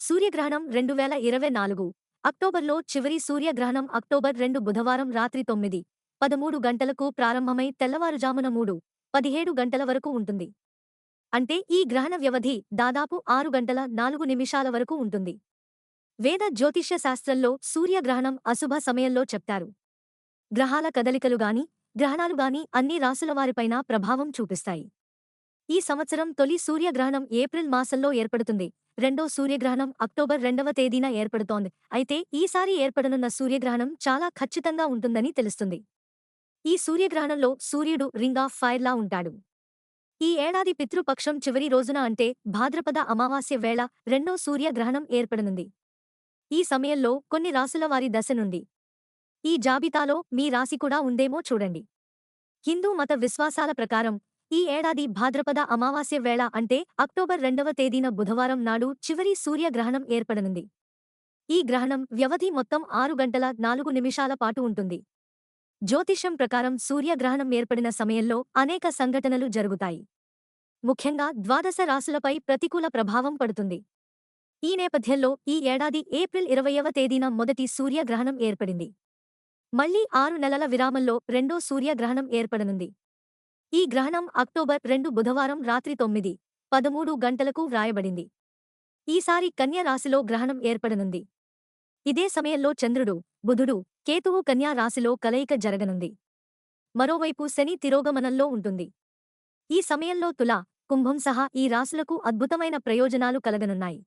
సూర్యగ్రహణం 2024 అక్టోబర్లో చివరి సూర్యగ్రహణం అక్టోబర్ 2 బుధవారం రాత్రి 9:13 గంటలకు ప్రారంభమై తెల్లవారుజామున 3:17 గంటల వరకు ఉంటుంది. అంటే ఈ గ్రహణ వ్యవధి దాదాపు 6 గంటల 4 నిమిషాల వరకు ఉంటుంది. వేద జ్యోతిష్య శాస్త్రంలో సూర్యగ్రహణం అశుభ సమయంలో చెప్తారు. గ్రహాల కదలికలు గాని, గ్రహణాలు గాని అన్ని రాసులవారిపైన ప్రభావం చూపిస్తాయి. ఈ సంవత్సరం తొలి సూర్యగ్రహణం ఏప్రిల్ మాసంలో ఏర్పడుతుంది. రెండో సూర్యగ్రహణం అక్టోబర్ 2వ తేదీన ఏర్పడుతోంది. అయితే ఈసారి ఏర్పడనున్న సూర్యగ్రహణం చాలా ఖచ్చితంగా ఉంటుందని తెలుస్తుంది. ఈ సూర్యగ్రహణంలో సూర్యుడు రింగ్ ఆఫ్ ఫైర్లా ఉంటాడు. ఈ ఏడాది పితృపక్షం చివరి రోజున అంటే భాద్రపద అమావాస్య వేళ రెండో సూర్యగ్రహణం ఏర్పడనుంది. ఈ సమయంలో కొన్ని రాసుల వారి దశ నుండి ఈ జాబితాలో మీ రాశి కూడా ఉందేమో చూడండి. హిందూ మత విశ్వాసాల ప్రకారం ఈ ఏడాది భాద్రపద అమావాస్య వేళ అంటే అక్టోబర్ 2వ తేదీన బుధవారం నాడు చివరి సూర్యగ్రహణం ఏర్పడనుంది. ఈ గ్రహణం వ్యవధి మొత్తం 6 గంటల 4 నిమిషాల పాటు ఉంటుంది. జ్యోతిష్యం ప్రకారం సూర్యగ్రహణం ఏర్పడిన సమయంలో అనేక సంఘటనలు జరుగుతాయి. ముఖ్యంగా ద్వాదశ రాశులపై ప్రతికూల ప్రభావం పడుతుంది. ఈ నేపథ్యంలో ఈ ఏడాది ఏప్రిల్ 20వ తేదీన మొదటి సూర్యగ్రహణం ఏర్పడింది. మళ్లీ 6 నెలల విరామంలో రెండో సూర్యగ్రహణం ఏర్పడనుంది. ఈ గ్రహణం అక్టోబర్ 2 బుధవారం రాత్రి 9:13 గంటలకు వ్రాయబడింది. ఈసారి కన్య రాశిలో గ్రహణం ఏర్పడనుంది. ఇదే సమయంలో చంద్రుడు, బుధుడు, కేతువు కన్యా రాశిలో కలయిక జరగనుంది. మరోవైపు శని తిరోగమనంలో ఉంటుంది. ఈ సమయంలో తుల, కుంభం సహా ఈ రాశులకు అద్భుతమైన ప్రయోజనాలు కలగనున్నాయి.